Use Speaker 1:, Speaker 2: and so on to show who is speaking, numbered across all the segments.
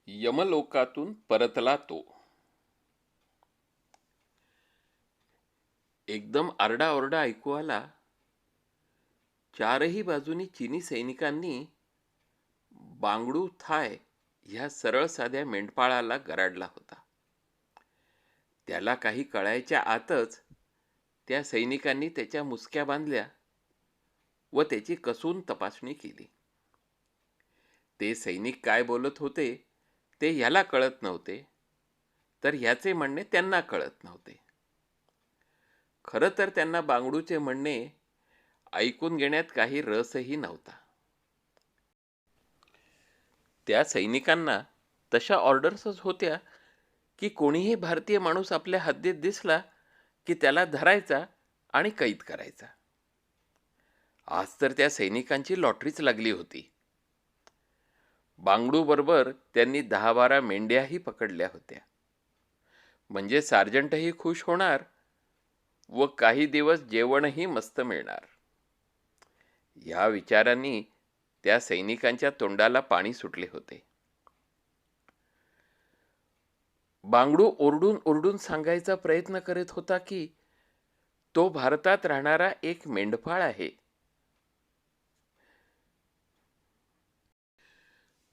Speaker 1: यमलोकातून परतला तो. एकदम आरडाओरडा ऐकू आला. चारही बाजूनी चीनी सैनिकांनी बांगडू थाय ह्या सरळ साध्या मेंढपाळाला गराडला होता. त्याला काही कळायच्या आतच त्या सैनिकांनी त्याच्या मुसक्या बांधल्या व त्याची कसून तपासणी केली. ते सैनिक काय बोलत होते ते ह्याला कळत नव्हते, तर ह्याचे म्हणणे त्यांना कळत नव्हते. खरं तर त्यांना बांगडूचे म्हणणे ऐकून घेण्यात काही रसही नव्हता. त्या सैनिकांना तशा ऑर्डर्सच होत्या की कोणीही भारतीय माणूस आपल्या हद्दीत दिसला की त्याला धरायचा आणि कैद करायचा. आज तर त्या सैनिकांची लॉटरीच लागली होती. बांगडू बरोबर त्यांनी 10-12 मेंढ्याही पकडल्या होत्या. म्हणजे सार्जंटही खुश होणार व काही दिवस जेवणही मस्त मिळणार. या विचारांनी त्या सैनिकांच्या तोंडाला पाणी सुटले होते. बांगडू ओरडून ओरडून सांगायचा प्रयत्न करत होता की तो भारतात राहणारा एक मेंढपाळ आहे.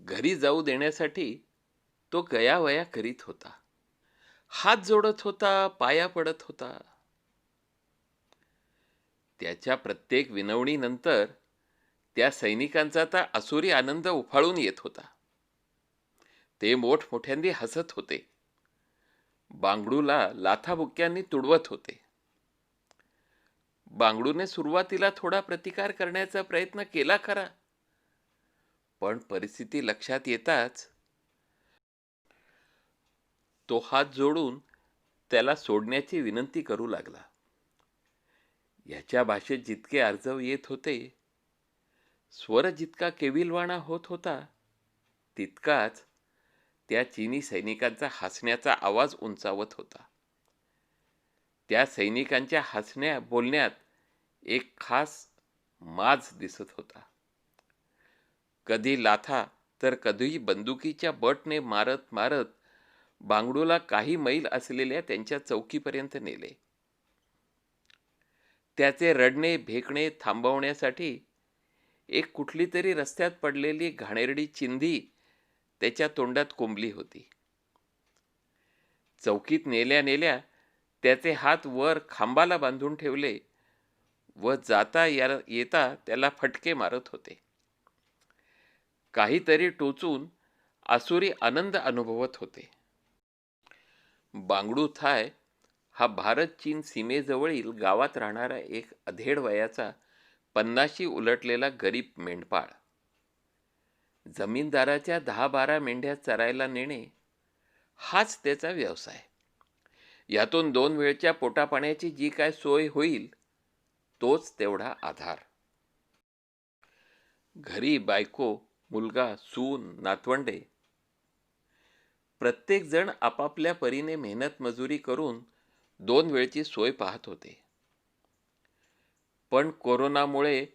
Speaker 1: घरी जाऊ देण्यासाठी तो गयावया करीत होता. हात जोडत होता, पाया पडत होता. त्याच्या प्रत्येक विनवणीनंतर त्या सैनिकांचा तर असुरी आनंद उफाळून येत होता. ते मोठमोठ्यांनी हसत होते. बांगडूला लाथाबुक्क्यांनी तुडवत होते. बांगडूने सुरुवातीला थोडा प्रतिकार करण्याचा प्रयत्न केला खरा, पण परिस्थिती लक्षात येताच तो हात जोडून त्याला सोडण्याची विनंती करू लागला. याच्या भाषेत जितके आर्जव येत होते, स्वर जितका केविलवाणा होत होता, तितकाच त्या चीनी सैनिकांचा हसण्याचा आवाज उंचावत होता. त्या सैनिकांच्या हसण्या बोलण्यात एक खास माज दिसत होता. कधी लाथा तर कधी बंदुकीच्या बटने मारत मारत बांगडूला काही मैल असलेल्या त्यांच्या चौकीपर्यंत नेले. त्याचे रडणे भेकणे थांबवण्यासाठी एक कुठली तरी रस्त्यात पडलेली घाणेरडी चिंधी त्याच्या तोंडात कोंबली होती. चौकीत नेल्या नेल्या त्याचे हात वर खांबाला बांधून ठेवले व जाता येता त्याला फटके मारत होते. काहीतरी टोचून आसुरी आनंद अनुभवत होते. बांगडू थाय हा भारत चीन सीमेजवळील गावात राहणारा एक अधेड वयाचा 50शी उलटलेला गरीब मेंढपाळ. जमीनदाराच्या 10-12 मेंढ्या चरायला नेणे हाच त्याचा व्यवसाय. यातून 2 वेळच्या पोटापाण्याची जी काय सोय होईल तोच तेवढा आधार. घरी बायको, मुलगा, सून, नातवंडे प्रत्येक जण आपापल्या परीने मेहनत मजुरी करून 2 वेळची सोय पाहत होते. पण कोरोनामुळे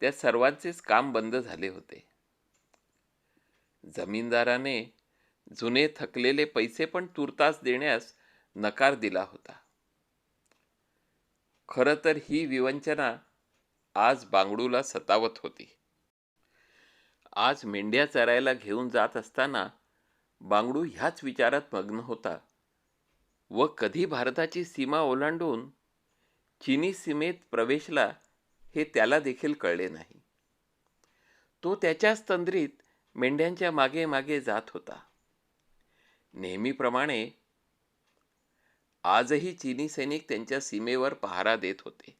Speaker 1: त्या सर्वांचेच काम बंद झाले होते. जमीनदाराने जुने थकलेले पैसे पण तुर्तास देण्यास नकार दिला होता. खरं तर ही विवंचना आज बांगडूला सतावत होती. आज मेंढ्या चरायला घेऊन जात असताना बांगडू ह्याच विचारात मग्न होता व कधी भारताची सीमा ओलांडून चीनी सीमेत प्रवेशला हे त्याला देखील कळले नाही. तो त्याच्याच तंद्रीत मेंढ्यांच्या मागे मागे जात होता. नेहमीप्रमाणे आजही चीनी सैनिक त्यांच्या सीमेवर पहारा देत होते.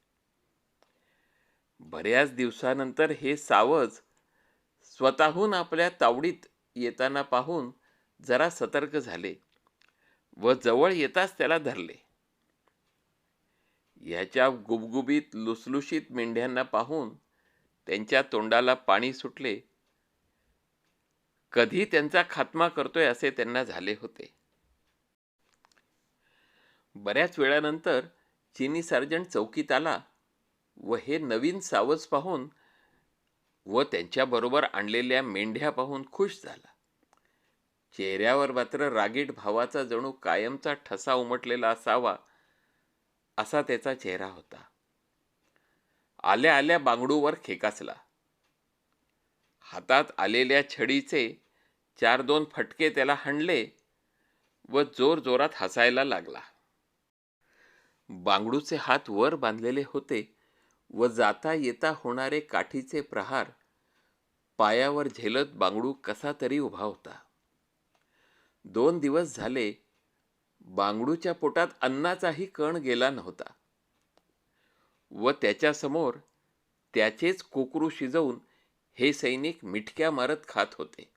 Speaker 1: बऱ्याच दिवसानंतर हे सावज स्वतःहून आपल्या तावडीत येताना पाहून जरा सतर्क झाले व जवळ येताच त्याला धरले. याच्या गुबगुबीत लुसलुशीत मेंढ्यांना पाहून त्यांच्या तोंडाला पाणी सुटले. कधी त्यांचा खात्मा करतोय असे त्यांना झाले होते. बऱ्याच वेळानंतर चीनी सार्जंट चौकीत आला व हे नवीन सावज पाहून व त्यांच्याबरोबर आणलेल्या मेंढ्या पाहून खुश झाला. चेहऱ्यावर मात्र रागीट भावाचा जणू कायमचा ठसा उमटलेला असावा असा त्याचा चेहरा होता. आल्या आल्या बांगडूवर खेकासला. हातात आलेल्या छडीचे 4-2 फटके त्याला हाणले व जोरजोरात हसायला लागला. बांगडूचे हात वर बांधलेले होते व जाता येता होणारे काठीचे प्रहार पायावर झेलत बांगडू कसा तरी उभा होता. 2 दिवस झाले बांगडूच्या पोटात अन्नाचाही कण गेला नव्हता व त्याच्यासमोर त्याचेच कोकरू शिजवून हे सैनिक मिठक्या मारत खात होते.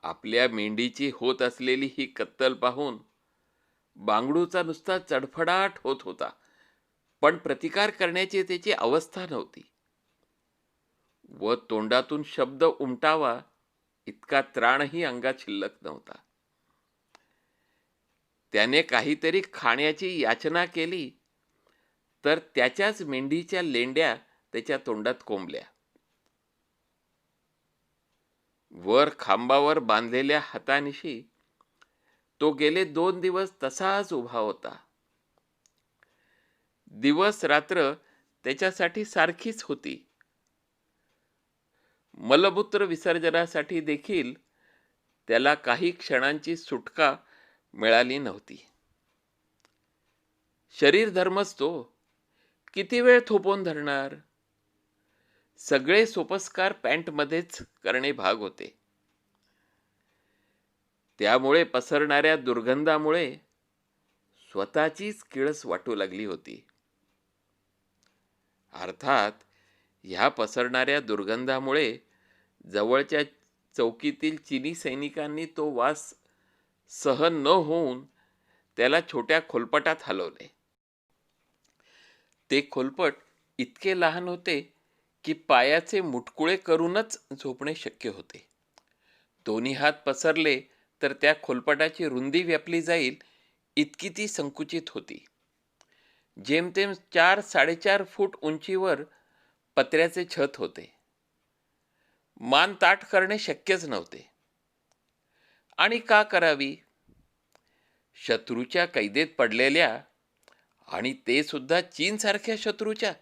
Speaker 1: आपल्या मेंढीची होत असलेली ही कत्तल पाहून बांगडूचा नुसता चडफडाट होत होता, पण प्रतिकार करण्याची त्याची अवस्था नव्हती व तोंडातून शब्द उमटावा इतका त्राणही अंगात शिल्लक नव्हता. त्याने काहीतरी खाण्याची याचना केली तर त्याच्याच मेंढीच्या लेंड्या त्याच्या तोंडात कोंबल्या. वर खांबावर बांधलेल्या हातानिशी तो गेले 2 दिवस तसाच उभा होता. दिवस रात्र त्याच्यासाठी सारखीच होती. मलमूत्र विसर्जनासाठी देखील त्याला काही क्षणांची सुटका मिळाली नव्हती. शरीर धर्मच तो, किती वेळ थोपवून धरणार? सगळे सोपस्कार पॅन्टमध्येच करणे भाग होते. त्यामुळे पसरणाऱ्या दुर्गंधामुळे स्वतःचीच किळस वाटू लागली होती. अर्थात ह्या पसरणाऱ्या दुर्गंधामुळे जवळच्या चौकीतील चिनी सैनिकांनी तो वास सहन न होऊन त्याला छोट्या खोलपटात हलवले. ते खोलपट इतके लहान होते की पायाचे मुटकुळे करूनच झोपणे शक्य होते. दोन्ही हात पसरले तर त्या खोलपटाची रुंदी व्यापली जाईल इतकी ती संकुचित होती. जेमतेम 4-4.5 फूट उंचीवर पत्र्याचे छत होते. मान ताठ करणे शक्यच नव्हते. आणि का करावी? शत्रूच्या कैदेत पडलेल्या, आणि ते सुद्धा चीनसारख्या शत्रूच्या,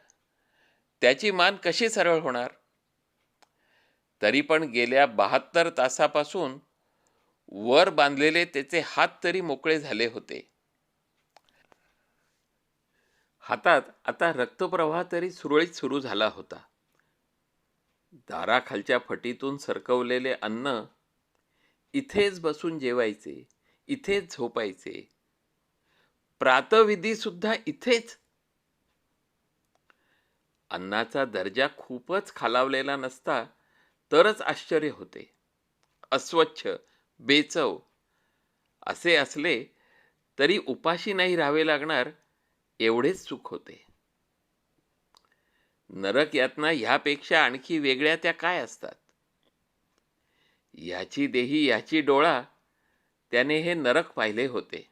Speaker 1: त्याची मान कशी सरळ होणार? तरी पण गेल्या 72 तासापासून वर बांधलेले त्याचे हात तरी मोकळे झाले होते. हातात आता रक्तप्रवाह तरी सुरळीत सुरू झाला होता. दाराखालच्या फटीतून सरकवलेले अन्न इथेच बसून जेवायचे, इथेच झोपायचे. प्रातःविधी सुद्धा इथेच. अन्नाचा दर्जा खूपच खालावलेला नसता तरच आश्चर्य होते. अस्वच्छ, बेचव असे असले तरी उपाशी नाही राहावे लागणार एवढेच सुख होते. नरक यातना ह्यापेक्षा आणखी वेगळ्या त्या काय असतात? याची देही याची डोळा त्याने हे नरक पाहिले होते.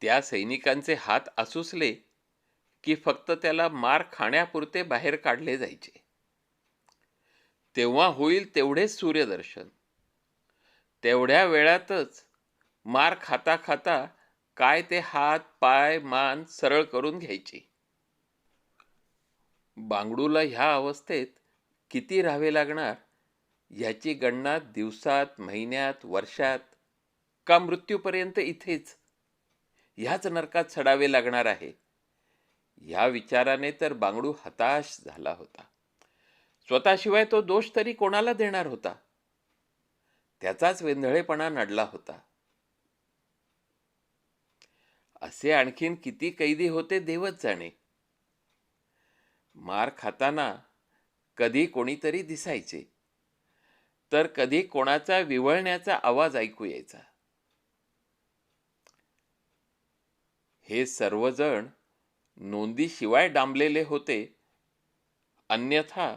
Speaker 1: त्या सैनिकांचे हात आसुसले की फक्त त्याला मार खाण्यापुरते बाहेर काढले जायचे. तेव्हा होईल तेवढेच सूर्यदर्शन. तेवढ्या वेळातच मार खाता खाता काय ते हात पाय मान सरळ करून घ्यायचे. बांगडूला ह्या अवस्थेत किती राहावे लागणार ह्याची गणना दिवसात, महिन्यात, वर्षात का मृत्यूपर्यंत इथेच ह्याच नरकात सडावे लागणार आहे, ह्या विचाराने तर बांगडू हताश झाला होता. स्वतःशिवाय तो दोष तरी कोणाला देणार होता? त्याचाच वेंधळेपणा नडला होता. असे आणखीन किती कैदी होते देवच जाणे. मार खाताना कधी कोणीतरी दिसायचे तर कधी कोणाचा विव्हळण्याचा आवाज ऐकू यायचा. हे सर्वजण नोंदीशिवाय डांबलेले होते, अन्यथा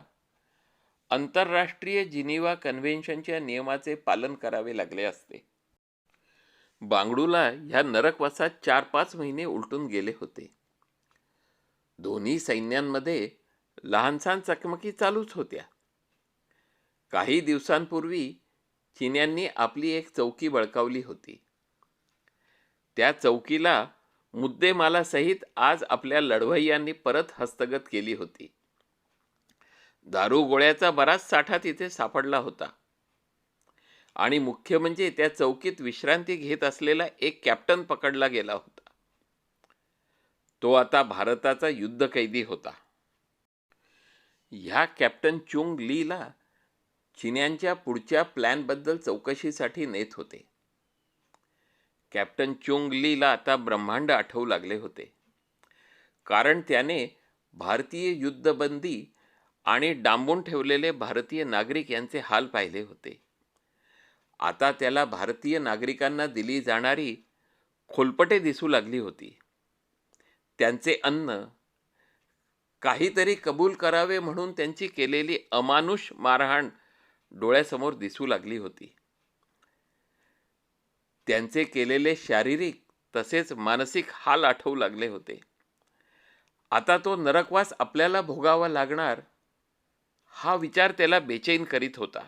Speaker 1: आंतरराष्ट्रीय जिनिव्हा कन्व्हेन्शनच्या नियमाचे पालन करावे लागले असते. बांगडूला ह्या नरकवासात 4-5 महिने उलटून गेले होते. दोन्ही सैन्यांमध्ये लहानसहान चकमकी चालूच होत्या. काही दिवसांपूर्वी चीन्यांनी आपली एक चौकी बळकावली होती. त्या चौकीला मुद्देमालासहित आज आपल्या लढवय्यांनी परत हस्तगत केली होती. दारुगोळ्याचा बराच साठा तिथे सापडला होता आणि मुख्य म्हणजे त्या चौकीत विश्रांती घेत असलेला एक कॅप्टन पकडला गेला होता. तो आता भारताचा युद्धकैदी होता. ह्या कॅप्टन चुंग लीला चीन्यांच्या पुढच्या प्लॅनबद्दल चौकशीसाठी नेत होते. कॅप्टन चुंग लीला आता ब्रह्मांड आठवू लागले होते, कारण त्याने भारतीय युद्धबंदी आणि डांबून ठेवलेले भारतीय नागरिक यांचे हाल पाहिले होते. आता त्याला भारतीय नागरिकांना दिली जाणारी खोलपटे दिसू लागली होती. त्यांचे अन्न, काहीतरी कबूल करावे म्हणून त्यांची केलेली अमानुष मारहाण डोळ्यासमोर दिसू लागली होती. त्यांचे केलेले शारीरिक तसेच मानसिक हाल आठवू लागले होते. आता तो नरकवास आपल्याला भोगावा लागणार हा विचार त्याला बेचैन करीत होता.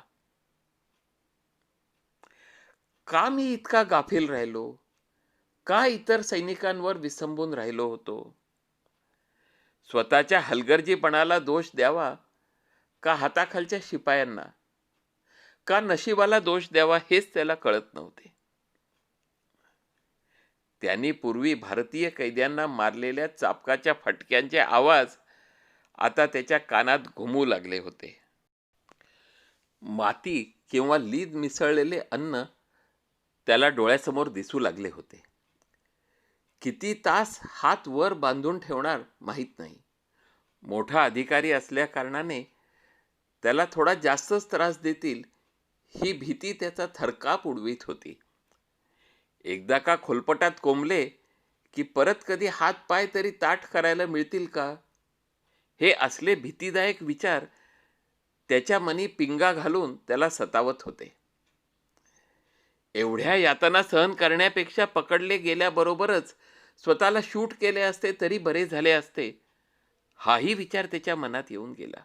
Speaker 1: का मी इतका गाफील राहिलो? का इतर सैनिकांवर विसंबून राहिलो होतो? स्वतःच्या हलगर्जीपणाला दोष द्यावा का हाताखालच्या शिपायांना? का नशिबाला दोष द्यावा हेच त्याला कळत नव्हते. त्यांनी पूर्वी भारतीय कैद्यांना मारलेल्या चापकाच्या फटक्यांचे आवाज आता त्याच्या कानात घुमू लागले होते. माती किंवा लीद मिसळलेले अन्न त्याला डोळ्यासमोर दिसू लागले होते. किती तास हात वर बांधून ठेवणार माहीत नाही. मोठा अधिकारी असल्या कारणाने त्याला थोडा जास्तच त्रास देतील ही भीती त्याचा थरकाप उडवीत होती. एकदा का खोलपटात कोंबले की परत कधी हात पाय तरी ताठ करायला मिळतील का? हे असले भीतीदायक विचार त्याच्या मनी पिंगा घालून त्याला सतावत होते. एवढ्या यातना सहन करण्यापेक्षा पकडले गेल्याबरोबरच स्वतःला शूट केले असते तरी बरे झाले असते, हाही विचार त्याच्या मनात येऊन गेला.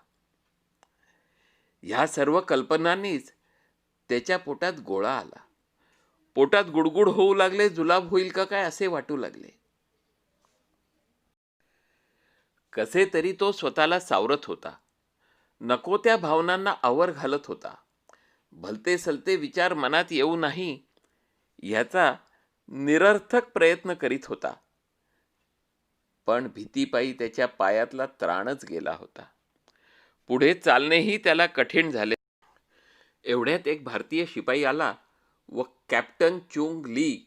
Speaker 1: ह्या सर्व कल्पनांनीच त्याच्या पोटात गोळा आला. पोटात गुडगुड होऊ लागले, जुलाब होईल का काय असे वाटू लागले. कसे तरी तो स्वतःला सावरत होता. नको त्या भावनांना आवर घालत होता. भलते सलते विचार मनात येऊ नाही ह्याचा निरर्थक प्रयत्न करीत होता. पण भीतीपायी त्याच्या पायातला त्राणच गेला होता. पुढे चालणेही त्याला कठीण झाले. एवढ्यात एक भारतीय शिपाई आला व कॅप्टन चुंग ली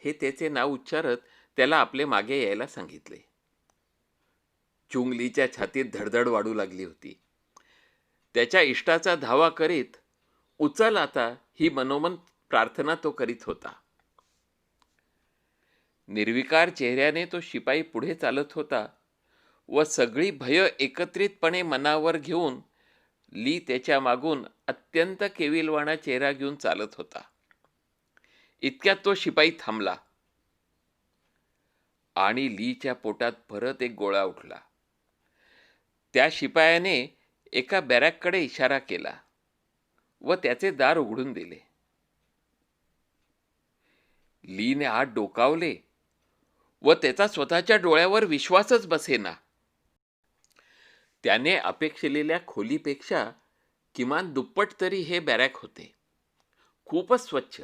Speaker 1: हे त्याचे नाव उच्चारत त्याला आपले मागे यायला सांगितले. चुंग लीच्या छातीत धडधड वाढू लागली होती. त्याच्या इष्टाचा धावा करीत उचल आता ही मनोमन प्रार्थना तो करीत होता. निर्विकार चेहऱ्याने तो शिपाई पुढे चालत होता व सगळी भय एकत्रितपणे मनावर घेऊन ली त्याच्या मागून अत्यंत केविलवाणा चेहरा घेऊन चालत होता. इतक्यात तो शिपाई थांबला आणि लीच्या पोटात परत एक गोळा उठला. त्या शिपायाने एका बॅरॅककडे इशारा केला व त्याचे दार उघडून दिले. लीने आत डोकावले व त्याचा स्वतःच्या डोळ्यावर विश्वासच बसेना. त्याने अपेक्षिलेल्या खोलीपेक्षा किमान दुप्पट तरी हे बॅरॅक होते. खूपच स्वच्छ.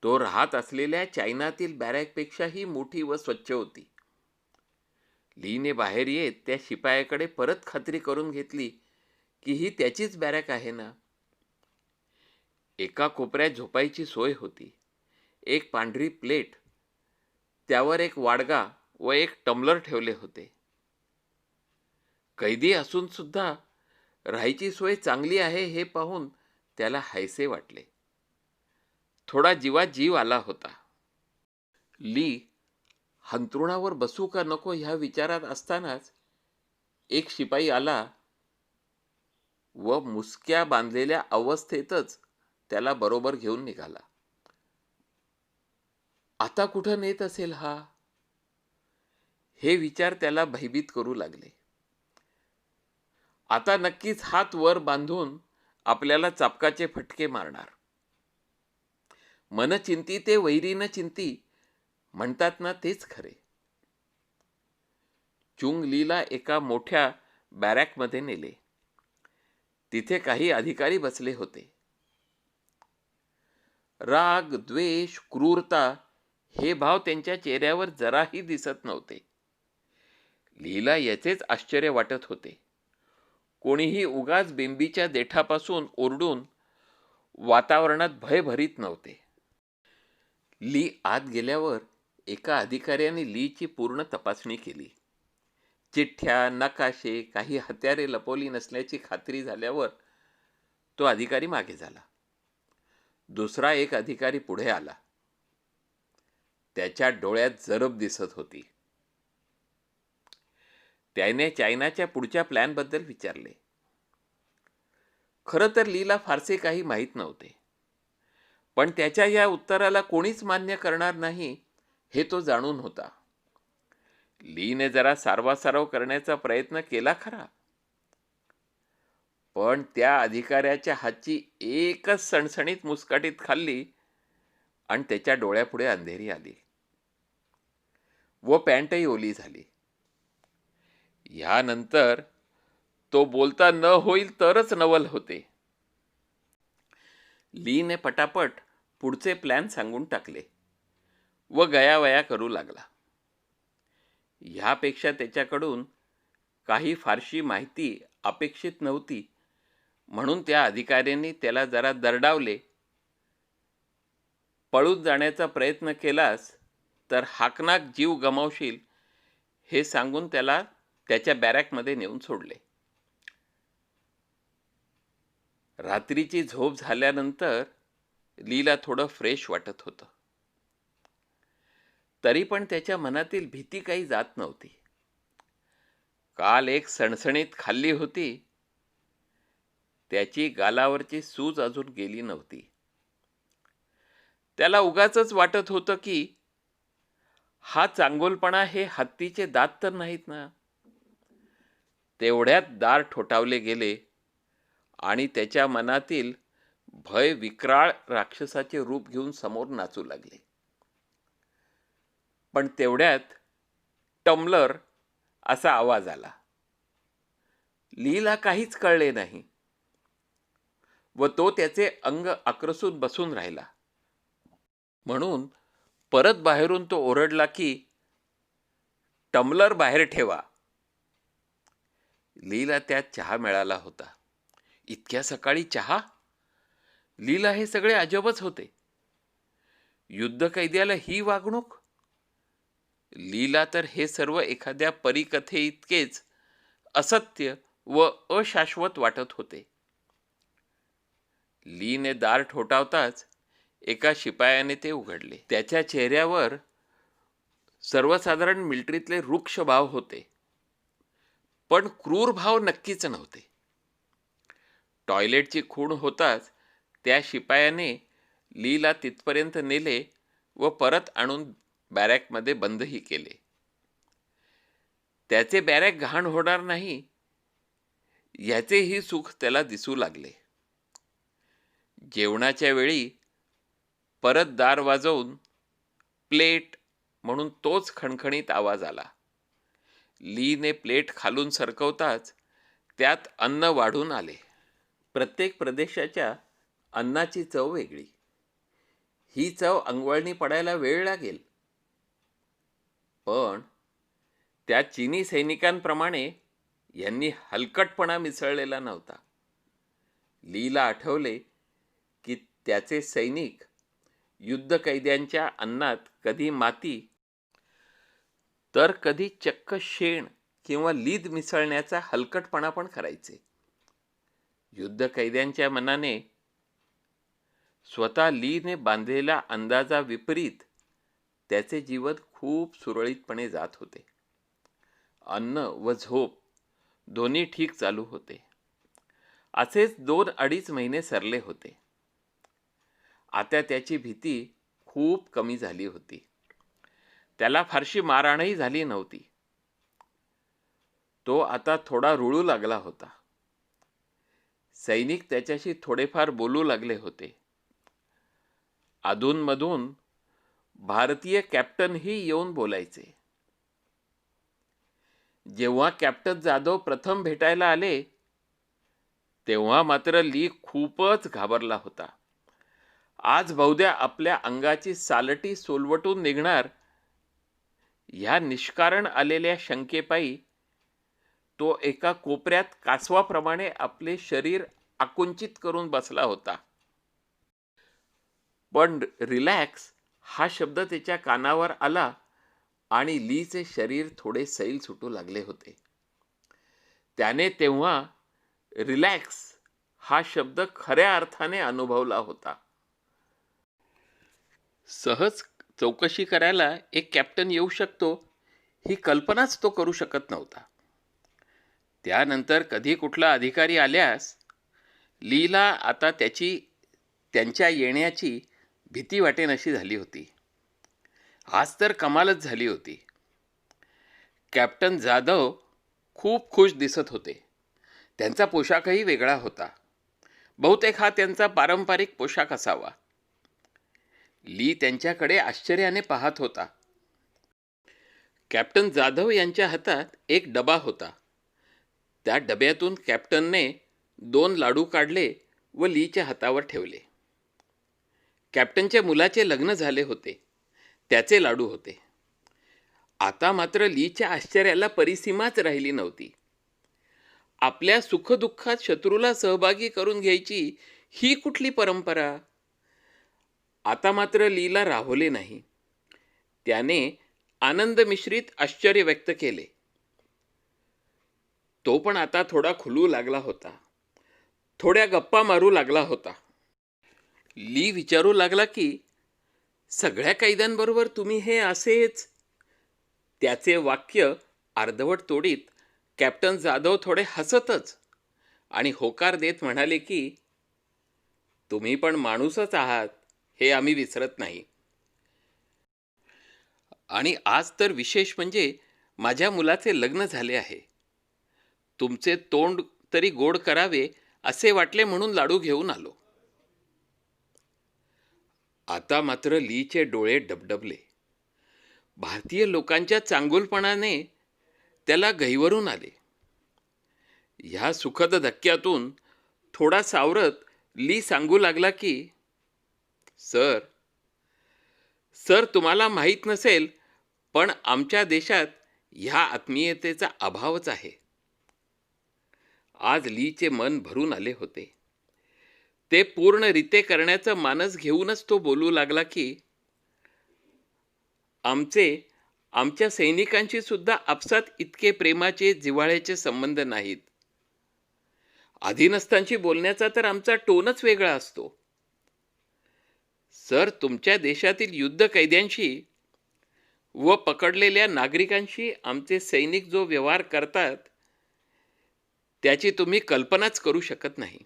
Speaker 1: तो राहत असलेल्या चायनातील बॅरॅकपेक्षाही मोठी व स्वच्छ होती. लीने बाहेर येत त्या शिपायाकडे परत खात्री करून घेतली की ही त्याचीच बॅरॅक आहे ना. एका कोपऱ्यात झोपायची सोय होती. एक पांढरी प्लेट, त्यावर एक वाडगा व एक टम्बलर ठेवले होते. कैदी असून सुद्धा राहायची सोय चांगली आहे हे पाहून त्याला हायसे वाटले. थोडा जीवात जीव आला होता. ली हंतरुणावर बसू का नको ह्या विचारात असतानाच एक शिपाई आला व मुसक्या बांधलेल्या अवस्थेतच त्याला बरोबर घेऊन निघाला. आता कुठं नेत असेल हा? हे विचार त्याला भयभीत करू लागले. आता नक्कीच हात वर बांधून आपल्याला चापकाचे फटके मारणार. मन चिंती ते वैरी न चिंती म्हणतात ना, तेच खरे. चुंग लीला एका मोठ्या बॅरॅकमध्ये नेले. तिथे काही अधिकारी बसले होते. राग, द्वेष, क्रूरता हे भाव त्यांच्या चेहऱ्यावर जराही दिसत नव्हते. लीला याचेच आश्चर्य वाटत होते. कोणीही उगाच बिंबीच्या देठापासून ओरडून वातावरणात भय भरीत नव्हते. ली आत गेल्यावर एका अधिकाऱ्याने लीची पूर्ण तपासणी केली. चिठ्ठ्या, नकाशे, काही हत्यारे लपवली नसल्याची खात्री झाल्यावर तो अधिकारी मागे झाला. दुसरा एक अधिकारी पुढे आला. त्याच्या डोळ्यात जरब दिसत होती. त्याने चायनाच्या पुढच्या प्लॅनबद्दल विचारले. खरं तर लीला फारसे काही माहीत नव्हते, पण त्याच्या या उत्तराला कोणीच मान्य करणार नाही हे तो जाणून होता. लीने जरा सारवासारव करण्याचा प्रयत्न केला खरा, पण त्या अधिकाऱ्याच्या हातची एकच सणसणीत मुस्काटीत खाल्ली आणि त्याच्या डोळ्यापुढे अंधेरी आली व पॅन्टही ओली झाली. यानंतर तो बोलता न होईल तरच नवल होते. लीने पटापट पुढचे प्लॅन सांगून टाकले व गयावया करू लागला. ह्यापेक्षा त्याच्याकडून काही फारशी माहिती अपेक्षित नव्हती, म्हणून त्या अधिकाऱ्यांनी त्याला जरा दरडावले. पळून जाण्याचा प्रयत्न केलास तर हाकनाक जीव गमावशील हे सांगून त्याला त्याच्या बॅरॅकमध्ये नेऊन सोडले. रात्रीची झोप झाल्यानंतर लीला थोडं फ्रेश वाटत होतं. तरी पण त्याच्या मनातील भीती काही जात नव्हती. काल एक सणसणीत खाल्ली होती, त्याची गालावरची सूज अजून गेली नव्हती. त्याला उगाचच वाटत होतं की हा चांगुलपणा हे हत्तीचे दात तर नाहीत ना. तेवढ्यात दार ठोठावले गेले आणि त्याच्या मनातील भय विक्राळ राक्षसाचे रूप घेऊन समोर नाचू लागले. पण तेवढ्यात टम्लर असा आवाज आला. लीला काहीच कळले नाही व तो त्याचे अंग आक्रसून बसून राहिला. म्हणून परत बाहेरून तो ओरडला की टम्लर बाहेर ठेवा. लीला त्यात चहा मिळाला होता. इतक्या सकाळी चहा? लीला हे सगळे अजबच होते. युद्धकैद्याला ही वागणूक? लीला तर हे सर्व एखाद्या परीकथे इतकेच असत्य व अशाश्वत वाटत होते. लीने दार ठोठावताच एका शिपायाने ते उघडले. त्याच्या चेहऱ्यावर सर्वसाधारण मिलिटरीतले रुक्ष भाव होते, पण क्रूर भाव नक्कीच नव्हते. टॉयलेटची खूण होताच त्या शिपायाने लीला तिथपर्यंत नेले व परत आणून बॅरॅकमध्ये बंदही केले. त्याचे बॅरॅक घाण होणार नाही याचेही सुख त्याला दिसू लागले. जेवणाच्या वेळी परत दार वाजवून प्लेट म्हणून तोच खणखणीत आवाज आला. लीने प्लेट खालून सरकवताच त्यात अन्न वाढून आले. प्रत्येक प्रदेशाच्या अन्नाची चव वेगळी. ही चव अंगवळणी पडायला वेळ लागेल, पण त्या चीनी सैनिकांप्रमाणे यांनी हलकटपणा मिसळलेला नव्हता. लीला आठवले की त्याचे सैनिक युद्धकैद्यांच्या अन्नात कधी माती तर कधी चक्क शेण किंवा लीद मिसळण्याचा हलकटपणा पण करायचे. युद्धकैद्यांच्या मनाने स्वतः लीने बांधलेला अंदाजा विपरीत त्याचे जीवन खूप सुरळीतपणे जात होते. अन्न व झोप दोन्ही ठीक चालू होते. असेच 2-2.5 महिने सरले होते. आता त्याची भीती खूप कमी झाली होती. त्याला फारशी मारहाणही झाली नव्हती. तो आता थोडा रुळू लागला होता. सैनिक त्याच्याशी थोडेफार बोलू लागले होते. अधूनमधून भारतीय कॅप्टनही येऊन बोलायचे. जेव्हा कॅप्टन जाधव प्रथम भेटायला आले तेव्हा मात्र ली खूपच घाबरला होता. आज बहुद्या आपल्या अंगाची सालटी सोलवटून निघणार ह्या निष्कारण आलेल्या शंकेपायी तो एका कोपऱ्यात कासवाप्रमाणे आपले शरीर आकुंचित करून बसला होता. पण रिलॅक्स हा शब्द त्याच्या कानावर आला आणि लीचे शरीर थोडे सैल सुटू लागले होते. त्याने तेव्हा रिलॅक्स हा शब्द खऱ्या अर्थाने अनुभवला होता. सहज चौकशी करायला एक कॅप्टन येऊ शकतो ही कल्पनाच तो करू शकत नव्हता. त्यानंतर कधी कुठला अधिकारी आल्यास लीला आता त्यांच्या येण्याची भीती वाटेनाशी झाली होती. आज तर कमालच झाली होती. कॅप्टन जाधव खूप खुश दिसत होते. त्यांचा पोशाखही वेगळा होता. बहुतेक हा त्यांचा पारंपरिक पोशाख असावा. ली त्यांच्याकडे आश्चर्याने पाहत होता. कॅप्टन जाधव यांच्या हातात एक डबा होता. त्या डब्यातून कॅप्टनने 2 लाडू काढले व लीच्या हातावर ठेवले. कॅप्टनच्या मुलाचे लग्न झाले होते. त्याचे लाडू होते. आता मात्र लीच्या आश्चर्याला परिसीमाच राहिली नव्हती. आपल्या सुखदुःखात शत्रूला सहभागी करून घ्यायची ही कुठली परंपरा? आता मात्र लीला राहवले नाही. त्याने आनंद मिश्रित आश्चर्य व्यक्त केले. तो पण आता थोडा खुलू लागला होता. थोड्या गप्पा मारू लागला होता. ली विचारू लागला की सगळ्या कैद्यांबरोबर तुम्ही हे असेच? त्याचे वाक्य अर्धवट तोडीत कॅप्टन जाधव थोडे हसतच आणि होकार देत म्हणाले की तुम्ही पण माणूसच आहात हे आम्ही विसरत नाही. आणि आज तर विशेष म्हणजे माझ्या मुलाचे लग्न झाले आहे. तुमचे तोंड तरी गोड करावे असे वाटले म्हणून लाडू घेऊन आलो. आता मात्र लीचे डोळे डबडबले. भारतीय लोकांच्या चांगुलपणाने त्याला गहिवरून आले. ह्या सुखद धक्क्यातून थोडा सावरत ली सांगू लागला की सर तुम्हाला माहीत नसेल पण आमच्या देशात ह्या आत्मीयतेचा अभावच आहे. आज लीचे मन भरून आले होते. ते पूर्ण रीते करण्याचं मानस घेऊनच तो बोलू लागला की आमच्या सैनिकांशी सुद्धा आपसात इतके प्रेमाचे जिव्हाळ्याचे संबंध नाहीत. अधीनस्थांशी बोलण्याचा तर आमचा टोनच वेगळा असतो. सर तुमच्या देशातील युद्ध कैद्यांशी व पकडलेल्या नागरिकांशी आमचे सैनिक जो व्यवहार करतात त्याची तुम्ही कल्पनाच करू शकत नाही.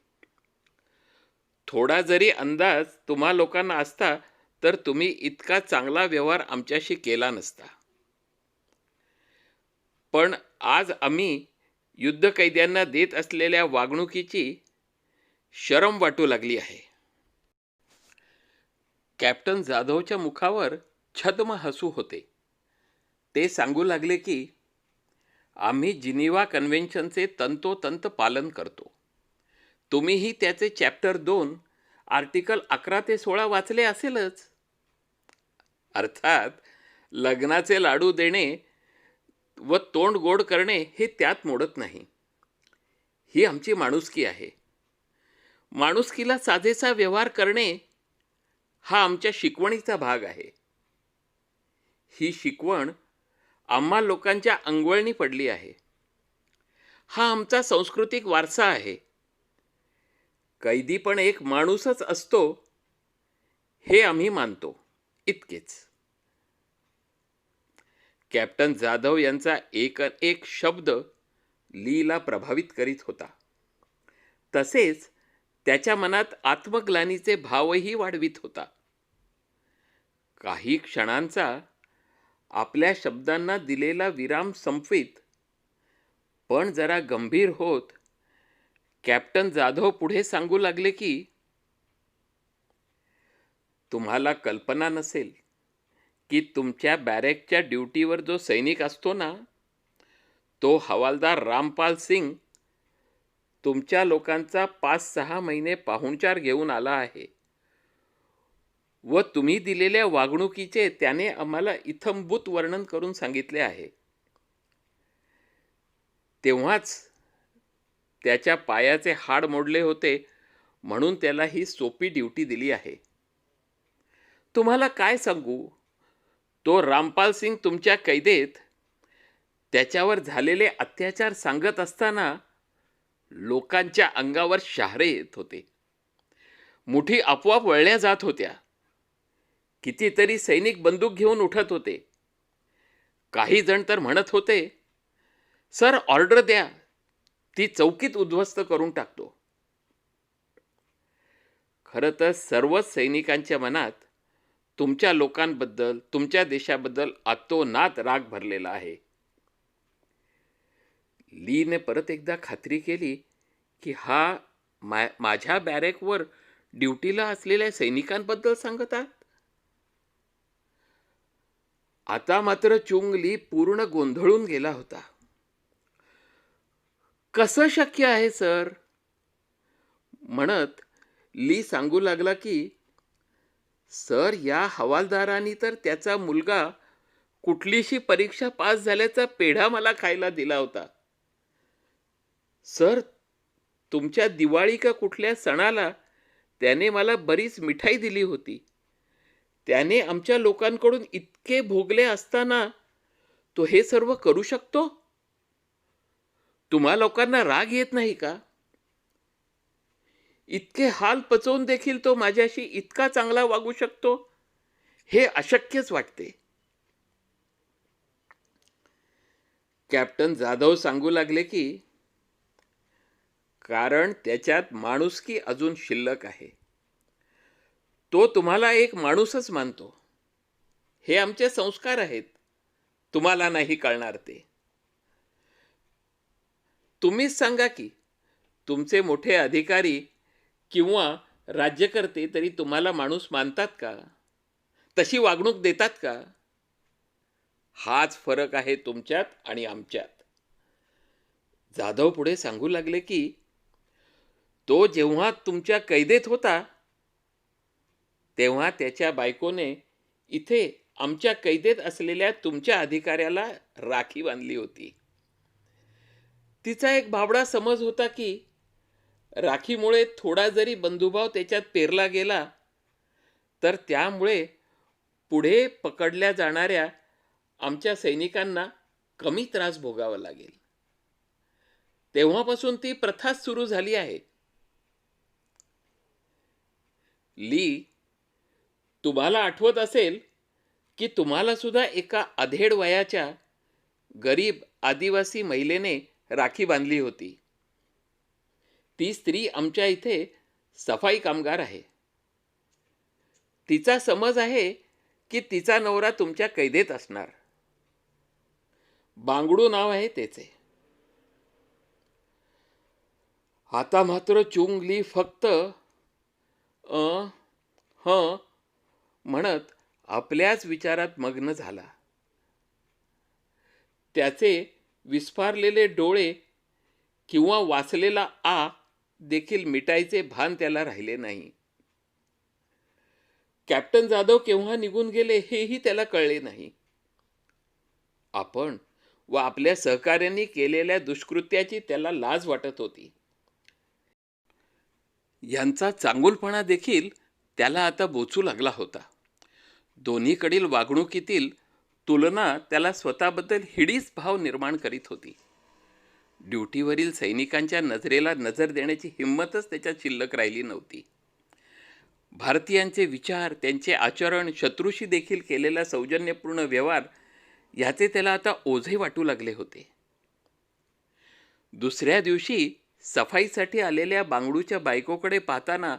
Speaker 1: थोडा जरी अंदाज तुम्हा लोकांना असता तर तुम्ही इतका चांगला व्यवहार आमच्याशी केला नसता. पण आज आम्ही युद्ध कैद्यांना देत असलेल्या वागणुकीची शरम वाटू लागली आहे. कॅप्टन जाधवच्या मुखावर छद्म हसू होते. ते सांगू लागले की आम्ही जिनिव्हा कन्व्हेन्शनचे तंतोतंत पालन करतो. तुम्हीही त्याचे चॅप्टर 2 आर्टिकल 11 ते 16 वाचले असेलच. अर्थात लग्नाचे लाडू देणे व तोंड गोड करणे हे त्यात मोडत नाही. ही आमची माणुसकी आहे. माणुसकीला साजेसा व्यवहार करणे हा आमच्या शिकवणीचा भाग आहे. ही शिकवण आम्हा लोकांच्या अंगवळणी पडली आहे. हा आमचा सांस्कृतिक वारसा आहे. कैदी पण एक माणूसच असतो हे आम्ही मानतो, इतकेच. कॅप्टन जाधव यांचा एक शब्द लीला प्रभावित करीत होता. तसेच त्याच्या मनात आत्मग्लानीचे भावही वाढवित होता. काही क्षणांचा आपल्या शब्दांना दिलेला विराम संपवित पण जरा गंभीर होत कॅप्टन जाधव पुढे सांगू लागले की तुम्हाला कल्पना नसेल की तुमच्या बॅरेकच्या ड्युटीवर जो सैनिक असतो ना, तो हवालदार रामपाल सिंग तुमच्या लोकांचा 5-6 महिने पाहुणचार घेऊन आला आहे व तुम्ही दिलेल्या वागणुकीचे त्याने आम्हाला इत्थंभूत वर्णन करून सांगितले आहे. तेव्हाच त्याच्या पायाचे हाड मोडले होते म्हणून त्याला ही सोपी ड्युटी दिली आहे. तुम्हाला काय सांगू, तो रामपाल सिंग तुमच्या कैदेत त्याच्यावर झालेले अत्याचार सांगत असताना लोकांच्या अंगावर शहारे येत होते. मुठी आपोआप वळल्या जात होत्या. कितीतरी सैनिक बंदूक घेऊन उठत होते. काही जण तर म्हणत होते, सर ऑर्डर द्या, ती चौकीत उद्ध्वस्त करून टाकतो. खरं तर सर्वच सैनिकांच्या मनात तुमच्या लोकांबद्दल, तुमच्या देशाबद्दल अतोनात राग भरलेला आहे. लीने परत एकदा खात्री केली की हा माझ्या बॅरेकवर ड्युटीला असलेल्या सैनिकांबद्दल सांगत आहात. आता मात्र चुंग ली पूर्ण गोंधळून गेला होता. कसं शक्य आहे सर, म्हणत ली सांगू लागला की सर, या हवालदारांनी तर त्याचा मुलगा कुठलीशी परीक्षा पास झाल्याचा पेढा मला खायला दिला होता. सर, तुमच्या दिवाळी का कुठल्या सणाला त्याने मला बरीच मिठाई दिली होती. त्याने आमच्या लोकांकडून इतके भोगले असताना तो हे सर्व करू शकतो? तुम्हा लोकांना राग येत नाही का? इतके हाल पचवून देखील तो माझ्याशी इतका चांगला वागू शकतो, हे अशक्यच वाटते. कॅप्टन जाधव सांगू लागले की कारण त्याच्यात माणुसकी अजून शिल्लक आहे. तो तुम्हाला एक माणूसच मानतो. हे आमचे संस्कार आहेत. तुम्हाला नाही कळणार ते. तुम्हीच सांगा की तुमचे मोठे अधिकारी किंवा राज्यकर्ते तरी तुम्हाला माणूस मानतात का? तशी वागणूक देतात का? हाच फरक आहे तुमच्यात आणि आमच्यात. जाधव पुढे सांगू लागले की तो जेव्हा तुमच्या कैदेत होता तेव्हा त्याच्या बायकोने इथे आमच्या कैदेत असलेल्या तुमच्या अधिकाऱ्याला राखी बांधली होती. तिचा एक भाबडा समज होता की राखीमुळे थोडा जरी बंधुभाव त्याच्यात पेरला गेला तर त्यामुळे पुढे पकडल्या जाणाऱ्या आमच्या सैनिकांना कमी त्रास भोगावा लागेल. तेव्हापासून ती प्रथाच सुरू झाली आहे. ली, तुम्हाला आठवत असेल की तुम्हाला सुद्धा एका अधेड वयाच्या गरीब आदिवासी महिलेने राखी बांधली होती. ती स्त्री आमच्या इथे सफाई कामगार आहे. तिचा समज आहे की तिचा नवरा तुमच्या कैदेत असणार. बांगडू नाव आहे त्याचे. आता मात्र चुंग ली फक्त हं म्हणत आपल्याच विचारात मग्न झाला. त्याचे विस्फारलेले डोळे किंवा वाचलेला आ देखील मिटायचे भान त्याला राहिले नाही. कॅप्टन जाधव केव्हा निघून गेले हेही त्याला कळले नाही. आपण व आपल्या सहकाऱ्यांनी केलेल्या दुष्कृत्याची त्याला लाज वाटत होती. यांचा चांगुलपणा देखील त्याला आता बोचू लागला होता. दोन्हीकडील वागणुकीतील तुलना त्याला स्वतःबद्दल हिडीस भाव निर्माण करीत होती. ड्युटीवरील सैनिकांच्या नजरेला नजर देण्याची हिंमतच त्याच्यात शिल्लक राहिली नव्हती. भारतीयांचे विचार, त्यांचे आचरण, शत्रूशी देखील केलेला सौजन्यपूर्ण व्यवहार याचे त्याला आता ओझे वाटू लागले होते. दुसऱ्या दिवशी सफाईसाठी आलेल्या बांगडूच्या बायकोकडे पाहताना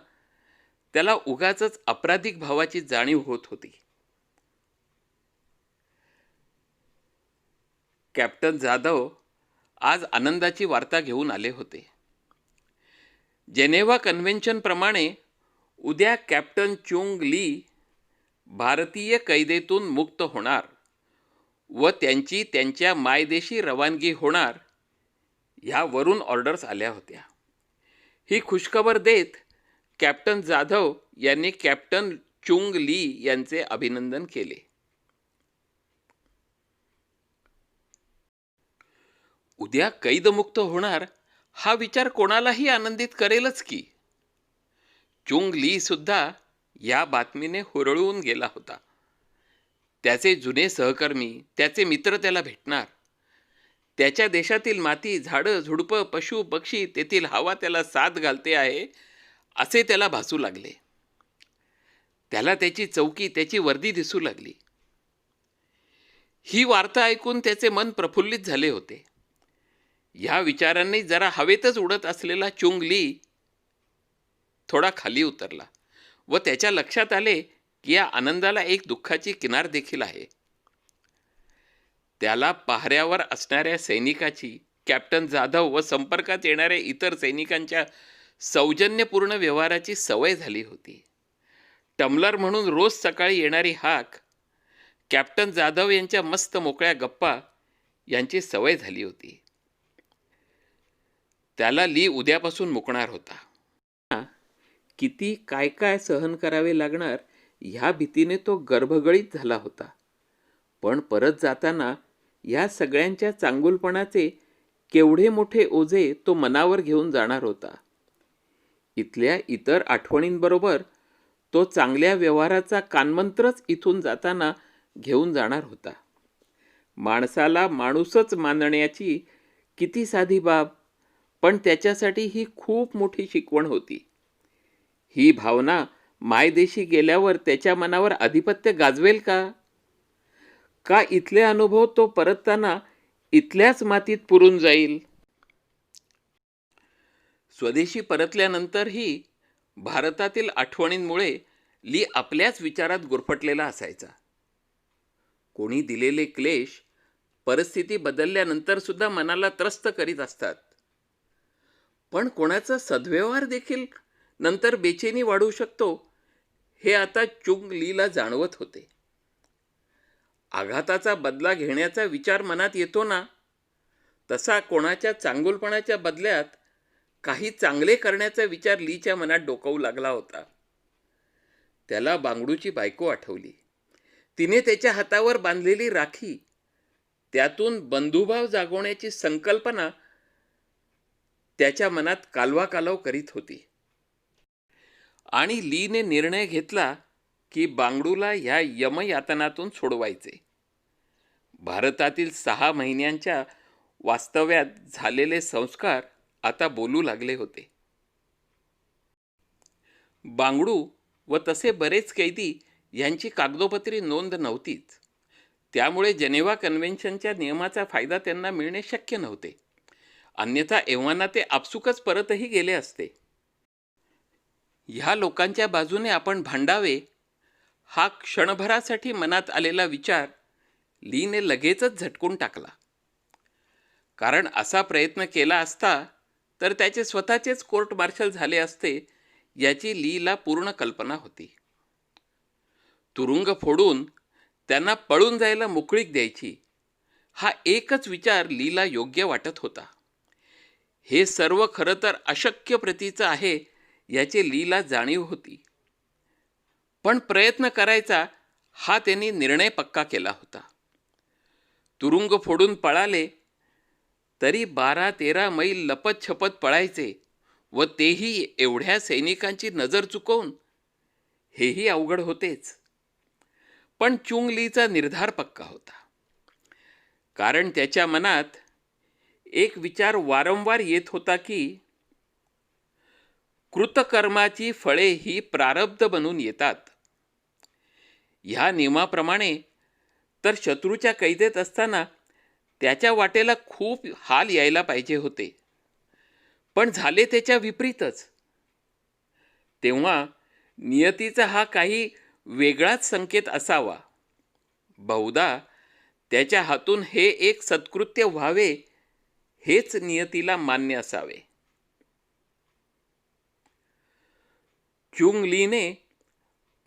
Speaker 1: त्याला उगाचच आपराधिक भावाची जाणीव होत होती. कॅप्टन जाधव आज आनंदाची वार्ता घेऊन आले होते. जेनेव्हा कन्व्हेन्शन प्रमाणे उद्या कॅप्टन चुंग ली भारतीय कैदेतून मुक्त होणार व त्यांची त्यांच्या मायदेशी रवानगी होणार ह्यावरून ऑर्डर्स आल्या होत्या. ही खुशखबर देत कॅप्टन जाधव यांनी कॅप्टन चुंग ली यांचे अभिनंदन केले. उद्या कैदमुक्त होणार हा विचार कोणालाही आनंदित करेलच की. चुंग ली सुद्धा या बातमीने हुरळून गेला होता. त्याचे जुने सहकर्मी, त्याचे मित्र त्याला भेटणार. त्याच्या देशातील माती, झाडं, झुडपं, पशु, पक्षी, तेथील हवा त्याला साथ घालते आहे असे त्याला भासू लागले. त्याला त्याची चौकी, त्याची वर्दी दिसू लागली. ही वार्ता ऐकून त्याचे मन प्रफुल्लित झाले होते. या विचारांनी जरा हवेतच उडत असलेला चुंग ली थोडा खाली उतरला व त्याच्या लक्षात आले की या आनंदाला एक दुःखाची किनार देखील आहे. त्याला पहाऱ्यावर असणाऱ्या सैनिकाची, कॅप्टन जाधव व संपर्कात येणाऱ्या इतर सैनिकांच्या सौजन्यपूर्ण व्यवहाराची सवय झाली होती. टम्लर म्हणून रोज सकाळी येणारी हाक, कॅप्टन जाधव यांच्या मस्त मोकळ्या गप्पा यांची सवय झाली होती. त्याला ली उद्यापासून मुकणार होता. किती काय काय सहन करावे लागणार ह्या भीतीने तो गर्भगळीत झाला होता. पण परत जाताना या सगळ्यांच्या चांगुलपणाचे केवढे मोठे ओझे तो मनावर घेऊन जाणार होता. इथल्या इतर आठवणींबरोबर तो चांगल्या व्यवहाराचा कानमंत्रच इथून जाताना घेऊन जाणार होता. माणसाला माणूसच मानण्याची किती साधी बाब, पण त्याच्यासाठी ही खूप मोठी शिकवण होती. ही भावना मायदेशी गेल्यावर त्याच्या मनावर आधिपत्य गाजवेल का? का इथले अनुभव तो परतताना इथल्याच मातीत पुरून जाईल? स्वदेशी परतल्यानंतरही भारतातील आठवणींमुळे ली आपल्याच विचारात गुरफटलेला असायचा. कोणी दिलेले क्लेश परिस्थिती बदलल्यानंतर सुद्धा मनाला त्रस्त करीत असतात. पण कोणाचा सद्व्यवहार देखील नंतर बेचैनी वाढवू शकतो हे आता चुंग लीला जाणवत होते. आघाताचा बदला घेण्याचा विचार मनात येतो ना, तसा कोणाच्या चांगुलपणाच्या बदल्यात काही चांगले करण्याचा विचार लीच्या मनात डोकावू लागला होता. त्याला बांगडूची बायको आठवली. तिने त्याच्या हातावर बांधलेली राखी, त्यातून बंधुभाव जागवण्याची संकल्पना त्याच्या मनात कालवाकालव करीत होती. आणि लीने निर्णय घेतला की बांगडूला ह्या यमयातनातून सोडवायचे. भारतातील 6 महिन्यांच्या वास्तव्यात झालेले संस्कार आता बोलू लागले होते. बांगडू व तसे बरेच कैदी यांची कागदोपत्री नोंद नव्हतीच. त्यामुळे जेनेव्हा कन्व्हेन्शनच्या नियमाचा फायदा त्यांना मिळणे शक्य नव्हते. अन्यथा एव्हाना ते आपसुकच परतही गेले असते. ह्या लोकांच्या बाजूने आपण भांडावे हा क्षणभरासाठी मनात आलेला विचार लीने लगेचच झटकून टाकला. कारण असा प्रयत्न केला असता तर त्याचे स्वतःचेच कोर्ट मार्शल झाले असते याची लीला पूर्ण कल्पना होती. तुरुंग फोडून त्यांना पळून जायला मोकळीक द्यायची हा एकच विचार लीला योग्य वाटत होता. हे सर्व खरं तर अशक्य प्रतीचं आहे याची लीला जाणीव होती. पण प्रयत्न करायचा हा त्यांनी निर्णय पक्का केला होता. तुरुंग फोडून पळाले तरी 12-13 मैल लपत छपत पळायचे व तेही एवढ्या सैनिकांची नजर चुकवून, हेही अवघड होतेच. पण चुंग लीचा निर्धार पक्का होता. कारण त्याच्या मनात एक विचार वारंवार येत होता की कृतकर्माची फळे ही प्रारब्ध बनून येतात. ह्या नियमाप्रमाणे तर शत्रूच्या कैदेत असताना त्याच्या वाटेला खूप हाल यायला पाहिजे होते, पण झाले त्याच्या विपरीतच. तेव्हा नियतीचा हा काही वेगळाच संकेत असावा. बहुधा त्याच्या हातून हे एक सत्कृत्य व्हावे हेच नियतीला मान्य असावे. चुंग लीने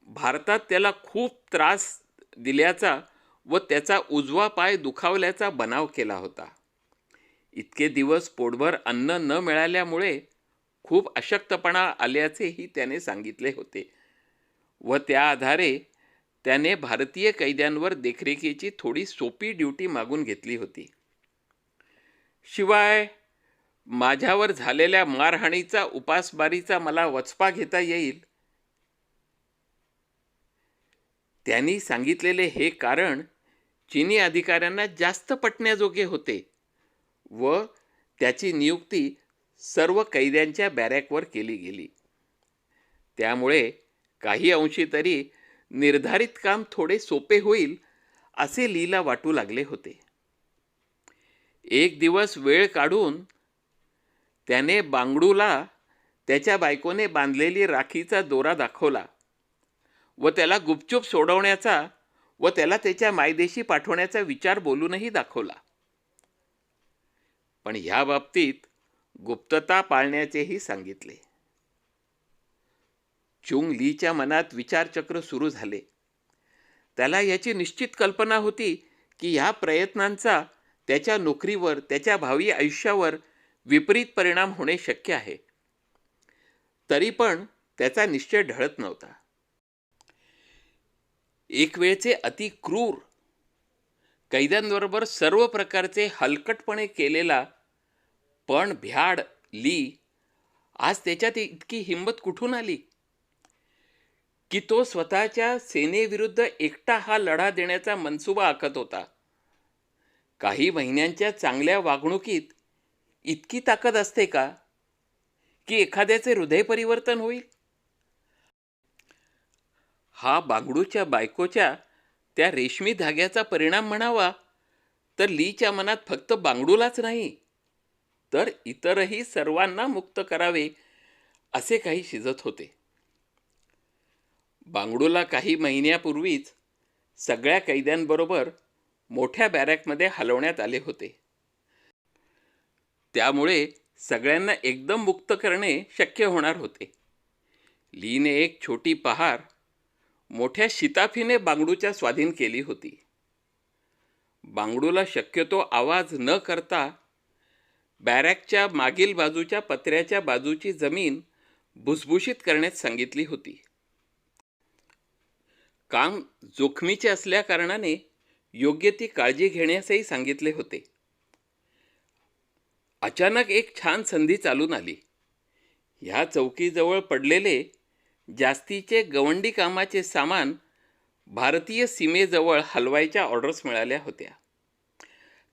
Speaker 1: भारतात त्याला खूप त्रास दिल्याचा व त्याचा उजवा पाय दुखावल्याचा बनाव केला होता. इतके दिवस पोटभर अन्न न मिळाल्यामुळे खूप अशक्तपणा आल्याचेही त्याने सांगितले होते व त्या आधारे त्याने भारतीय कैद्यांवर देखरेखीची थोडी सोपी ड्युटी मागून घेतली होती. शिवाय माझ्यावर झालेल्या मारहाणीचा उपासमारीचा मला वचपा घेता येईल. त्यांनी सांगितलेले हे कारण चीनी अधिकाऱ्यांना जास्त पटण्याजोगे होते व त्याची नियुक्ती सर्व कैद्यांच्या बॅरॅकवर केली गेली. त्यामुळे काही अंशी तरी निर्धारित काम थोडे सोपे होईल असे लीला वाटू लागले होते. एक दिवस वेळ काढून त्याने बांगडूला त्याच्या बायकोने बांधलेली राखीचा दोरा दाखवला व त्याला गुपचूप सोडवण्याचा व त्याला त्याच्या मायदेशी पाठवण्याचा विचार बोलूनही दाखवला. पण ह्या बाबतीत गुप्तता पाळण्याचेही सांगितले. चुंग लीच्या मनात विचारचक्र सुरू झाले. त्याला याची निश्चित कल्पना होती की ह्या प्रयत्नांचा त्याच्या नोकरीवर, त्याच्या भावी आयुष्यावर विपरीत परिणाम होणे शक्य आहे. तरी पण त्याचा निश्चय ढळत नव्हता. एक वेळचे अति क्रूर, कैद्यांबरोबर सर्व प्रकारचे हलकटपणे केलेला पण भ्याड ली आज त्याच्यात इतकी हिंमत कुठून आली की तो स्वतःच्या सेनेविरुद्ध एकटा हा लढा देण्याचा मनसुबा आखत होता. काही महिन्यांच्या चांगल्या वागणुकीत इतकी ताकद असते का की एखाद्याचे हृदय परिवर्तन होईल? हा बांगडूच्या बायकोच्या त्या रेशमी धाग्याचा परिणाम म्हणावा तर लीच्या मनात फक्त बांगडूलाच नाही तर इतरही सर्वांना मुक्त करावे असे काही शिजत होते. बांगडूला काही महिन्यापूर्वीच सगळ्या कैद्यांबरोबर मोठ्या बॅरॅकमध्ये हलवण्यात आले होते. त्यामुळे सगळ्यांना एकदम मुक्त करणे शक्य होणार होते. लीने एक छोटी पहार मोठ्या शिताफीने बांगडूच्या स्वाधीन केली होती. बांगडूला शक्यतो आवाज न करता बॅरॅकच्या मागील बाजूच्या पत्र्याच्या बाजूची जमीन भुसभुशीत करण्यास सांगितली होती. काम जोखमीचे असल्या कारणाने योग्य ती काळजी घेण्यासही सांगितले होते. अचानक एक छान संधी चालून आली. ह्या चौकीजवळ पडलेले जास्तीचे गवंडी कामाचे सामान भारतीय सीमेजवळ हलवायच्या ऑर्डर्स मिळाल्या होत्या.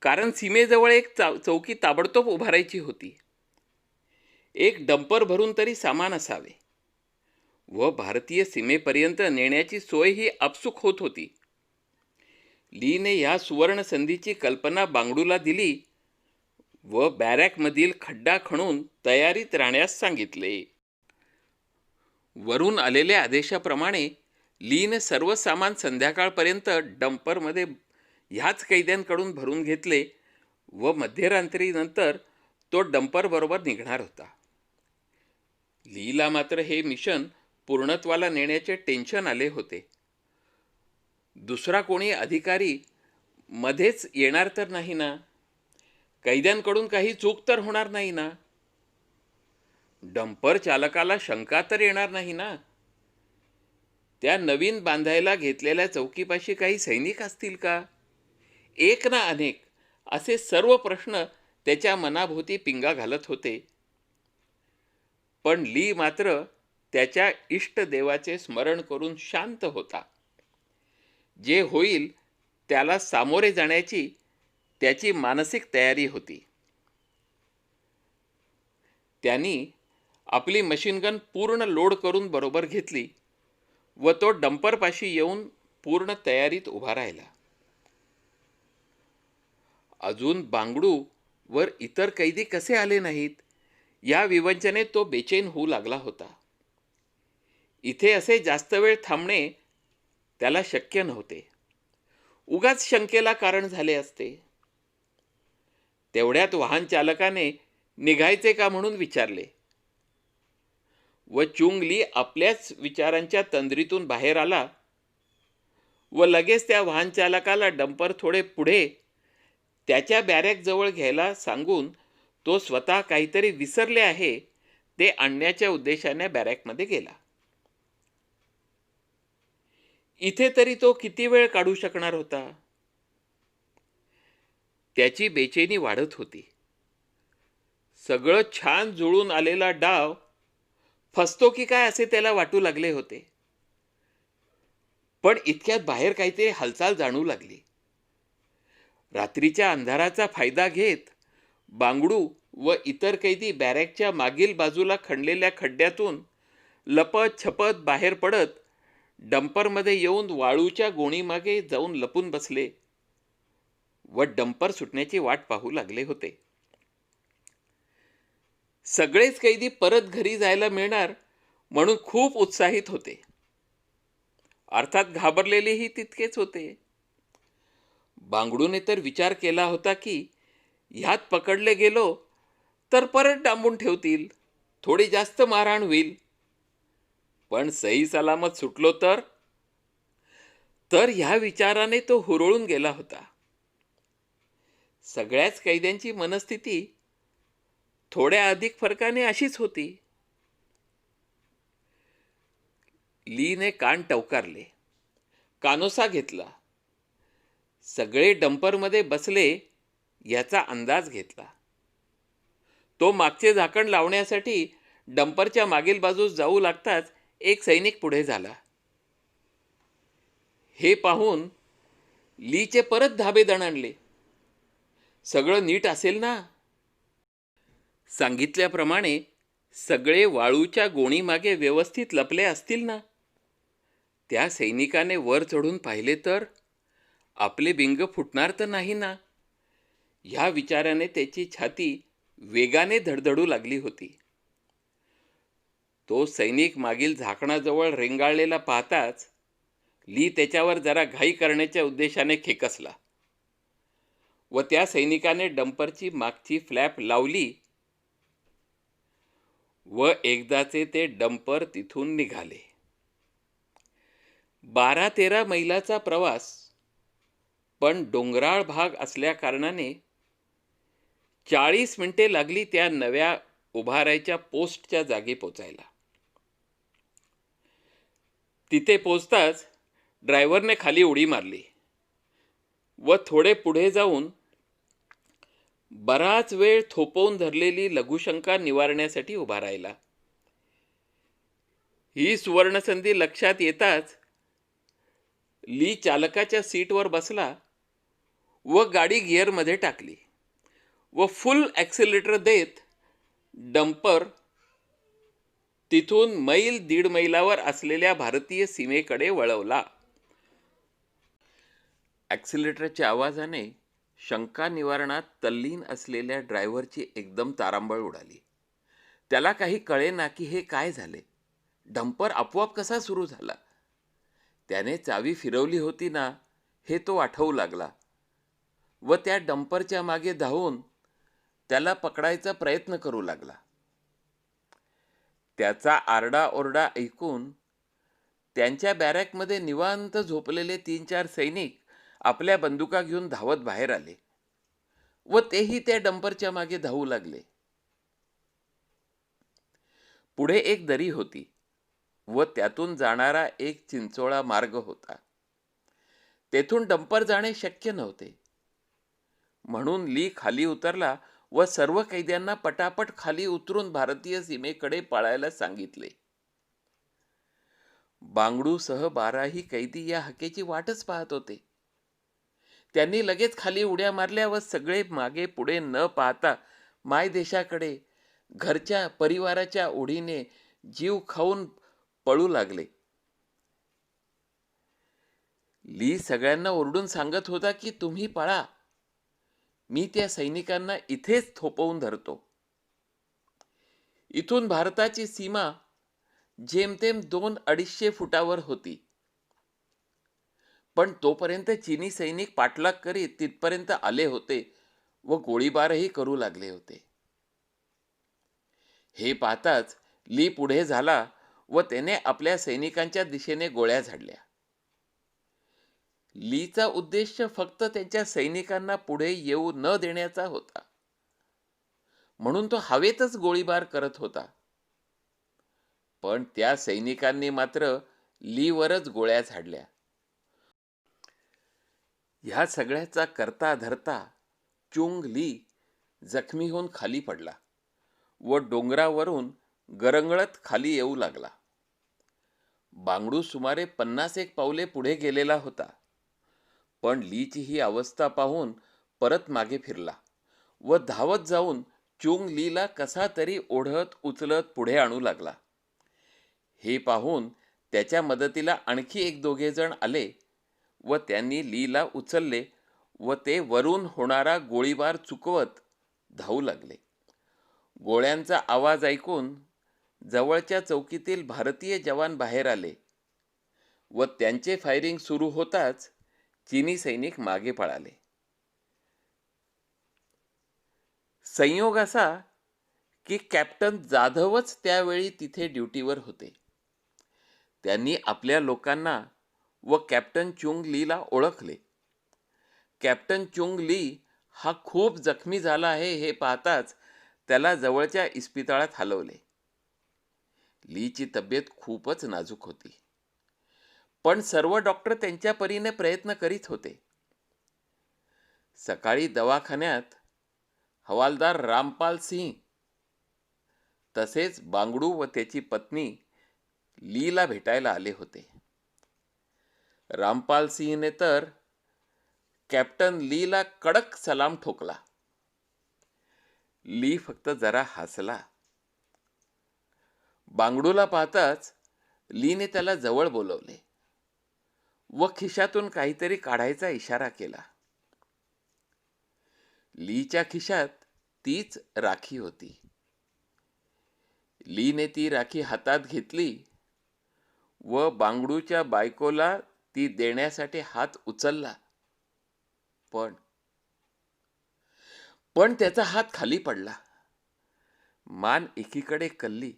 Speaker 1: कारण सीमेजवळ एक चौकी ताबडतोब उभारायची होती. एक डंपर भरून तरी सामान असावे व भारतीय सीमेपर्यंत नेण्याची सोय ही आपसूक होत होती. लीने या सुवर्ण संधीची कल्पना बांगडूला दिली व बॅरॅकमधील खड्डा खणून तयारीत राहण्यास सांगितले. वरून आलेल्या आदेशाप्रमाणे लीने सर्व सामान संध्याकाळपर्यंत डंपरमध्ये ह्याच कैद्यांकडून भरून घेतले व मध्यरात्रीनंतर तो डंपरबरोबर निघणार होता. लीला मात्र हे मिशन पूर्णत्वाला नेण्याचे टेन्शन आले होते. दुसरा कोणी अधिकारी मध्येच येणार तर नाही ना? कैद्यांकडून काही चूक तर होणार नाही ना? डंपर चालकाला शंका तर येणार नाही ना? त्या नवीन बांधायला घेतलेल्या चौकीपाशी काही सैनिक असतील का? एक ना अनेक असे सर्व प्रश्न त्याच्या मनाभोवती पिंगा घालत होते. पण ली मात्र त्याच्या इष्टदेवाचे स्मरण करून शांत होता. जे होईल त्याला सामोरे जाण्याची त्याची मानसिक तयारी होती. त्यांनी आपली मशीनगन पूर्ण लोड करून बरोबर घेतली व तो डंपरपाशी येऊन पूर्ण तयारीत उभा राहिला. अजून बांगडू वर इतर कैदी कसे आले नाहीत या विवंचनेत तो बेचैन होऊ लागला होता. इथे असे जास्त वेळ थांबणे त्याला शक्य नव्हते. उगाच शंकेला कारण झाले असते. तेवढ्यात वाहन चालकाने निघायचे का म्हणून विचारले. व चुंग ली आपल्याच विचारांच्या तंद्रीतून बाहेर आला व लगेच त्या वाहन चालकाला डंपर थोडे पुढे त्याच्या बॅरेक जवळ घ्यायला सांगून तो स्वतः काहीतरी विसरले आहे ते आणण्याच्या उद्देशाने बॅरेकमध्ये गेला. इथे तरी तो किती वेळ काढू शकणार होता? त्याची बेचैनी वाढत होती. सगळं छान जुळून आलेला डाव फसतो की काय असे त्याला वाटू लागले होते. पण इतक्यात बाहेर काहीतरी हालचाल जाणू लागली. रात्रीच्या अंधाराचा फायदा घेत बांगडू व इतर कैदी बॅरेकच्या मागील बाजूला खणलेल्या खड्ड्यातून लपत छपत बाहेर पडत डंपरमध्ये येऊन वाळूच्या गोणीमागे जाऊन लपून बसले व डंपर सुटण्याची वाट पाहू लागले होते. सगळेच कैदी परत घरी जायला मिळणार म्हणून खूप उत्साहित होते. अर्थात घाबरलेलेही तितकेच होते. बांगडूने तर विचार केला होता की ह्यात पकडले गेलो तर परत डांबून ठेवतील, थोडी जास्त मारहाण होईल. पण सही सलामत सुटलो तर ह्या विचाराने तो हुरळून गेला होता. सगळ्याच कैद्यांची मनस्थिती थोड्या अधिक फरकाने अशीच होती. लीने कान टवकारले, कानोसा घेतला. सगळे डंपरमध्ये बसले याचा अंदाज घेतला. तो मागचे झाकण लावण्यासाठी डंपरच्या मागील बाजूस जाऊ लागताच एक सैनिक पुढे झाला. हे पाहून लीचे परत धाबे दणाणले. सगळं नीट असेल ना? सांगितल्याप्रमाणे सगळे वाळूच्या गोणीमागे व्यवस्थित लपले असतील ना? त्या सैनिकाने वर चढून पाहिले तर आपले बिंग फुटणार तर नाही ना? ह्या विचाराने त्याची छाती वेगाने धडधडू लागली होती. तो सैनिक मागील झाकणाजवळ रेंगाळलेला पाहताच ली त्याच्यावर जरा घाई करण्याच्या उद्देशाने खेकसला व त्या सैनिकाने डंपरची मागची फ्लॅप लावली व एकदाचे ते डंपर तिथून निघाले. 12-13 मैलाचा प्रवास, पण डोंगराळ भाग असल्या कारणाने 40 मिनिटे लागली त्या नव्या उभारायच्या पोस्टच्या जागी पोचायला. तिथे पोचताच ड्रायव्हरने खाली उडी मारली व थोडे पुढे जाऊन बराच वेळ थोपवून धरलेली लघुशंका निवारण्यासाठी उभा राहिला. ही सुवर्णसंधी लक्षात येताच ली चालकाच्या सीटवर बसला व गाडी गिअरमध्ये टाकली व फुल ॲक्सिलरेटर देत डंपर तिथून मैल 1.5 मैलावर असलेल्या भारतीय सीमेकडे वळवला. ॲक्सिलरेटरच्या आवाजाने शंका निवारणात तल्लीन असलेल्या ड्रायव्हरची एकदम तारांबळ उडाली. त्याला काही कळेना की हे काय झाले. डंपर आपोआप कसा सुरू झाला? त्याने चावी फिरवली होती ना, हे तो आठवू लागला व त्या डंपरच्या मागे धावून त्याला पकडायचा प्रयत्न करू लागला. त्याचा आरडाओरडा ऐकून त्यांच्या बॅरॅकमध्ये निवांत झोपलेले 3-4 सैनिक आपल्या बंदुका घेऊन धावत बाहेर आले व तेही त्या डंपरच्या मागे धावू लागले. पुढे एक दरी होती व त्यातून जाणारा एक चिंचोळा मार्ग होता. तेथून डंपर जाणे शक्य नव्हते. म्हणून ली खाली उतरला व सर्व कैद्यांना पटापट खाली उतरून भारतीय सीमेकडे पळायला सांगितले. बांगडूसह 12ही कैदी या हाकेची वाटच पाहत होते. त्यांनी लगेच खाली उड्या मारल्या व सगळे मागे पुढे न पाहता मायदेशाकडे घरच्या परिवाराच्या ओढीने जीव खाऊन पळू लागले. ली सगळ्यांना ओरडून सांगत होता की तुम्ही पळा, मी त्या सैनिकांना इथेच थोपवून धरतो. इथून भारताची सीमा जेमतेम 200-250 फुटावर होती. पण तोपर्यंत चीनी सैनिक पाठलाग करीत तिथपर्यंत आले होते व गोळीबारही करू लागले होते. हे पाहताच ली पुढे झाला व त्याने आपल्या सैनिकांच्या दिशेने गोळ्या झाडल्या. लीचा उद्देश फक्त त्यांच्या सैनिकांना पुढे येऊ न देण्याचा होता, म्हणून तो हवेतच गोळीबार करत होता. पण त्या सैनिकांनी मात्र लीवरच गोळ्या झाडल्या. ह्या सगळ्याचा करता धरता चुंग ली जखमी होऊन खाली पडला व डोंगरावरून गरंगळत खाली येऊ लागला. बांगडू सुमारे 50 पावले पुढे गेलेला होता, पण लीची ही अवस्था पाहून परत मागे फिरला व धावत जाऊन चुंग लीला कसा तरी ओढत उचलत पुढे आणू लागला. हे पाहून त्याच्या मदतीला आणखी 1-2 जण आले व त्यांनी लीला उचलले व ते वरून होणारा गोळीबार चुकवत धावू लागले. गोळ्यांचा आवाज ऐकून जवळच्या चौकीतील भारतीय जवान बाहेर आले व त्यांचे फायरिंग सुरू होताच चीनी सैनिक मागे पळाले. संयोग असा की कॅप्टन जाधवच त्यावेळी तिथे ड्युटीवर होते. त्यांनी आपल्या लोकांना व कॅप्टन चुंग लीला ओळखले. कॅप्टन चुंग ली हा खूप जखमी झाला आहे हे पाहताच त्याला जवळच्या इस्पितळात हलवले. लीची तब्येत खूपच नाजूक होती, पण सर्व डॉक्टर त्यांच्या परीने प्रयत्न करीत होते. सकाळी दवाखान्यात हवालदार रामपाल सिंह तसेच बांगडू व त्याची पत्नी लीला भेटायला आले होते. रामपाल सिंहने तर कॅप्टन लीला कडक सलाम ठोकला. ली फक्त जरा हसला. बांगडूला पाहताच लीने त्याला जवळ बोलवले व खिशातून काहीतरी काढायचा इशारा केला. लीच्या खिशात तीच राखी होती. लीने ती राखी हातात घेतली व बांगडूच्या बायकोला ती देण्यासाठी हात उचलला, पण त्याचा हात खाली पडला. मान एकीकडे कलली.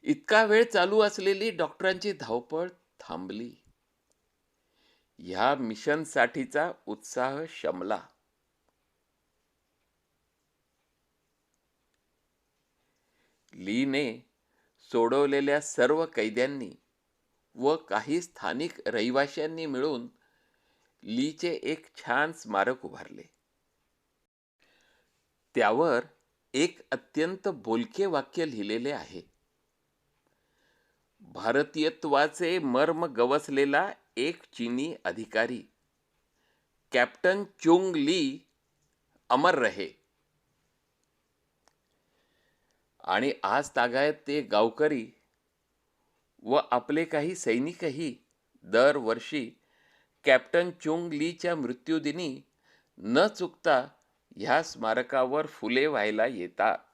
Speaker 1: इतका वेळ चालू असलेली डॉक्टरांची धावपळ थांबली. ह्या मिशनसाठीचा उत्साह शमला. लीने सोडवलेल्या सर्व कैद्यांनी व काही स्थानिक रहिवाशांनी मिळून लीचे एक छान स्मारक उभारले. त्यावर एक अत्यंत बोलके वाक्य लिहिलेले आहे: भारतीयत्वाचे मर्म गवसलेला एक चीनी अधिकारी कॅप्टन चुंग ली अमर रहे. आणि आज तागायत ते गावकरी व आपले काही सैनिकही दरवर्षी कॅप्टन चुंग लीच्या मृत्यूदिनी न चुकता ह्या स्मारकावर फुले व्हायला येतात.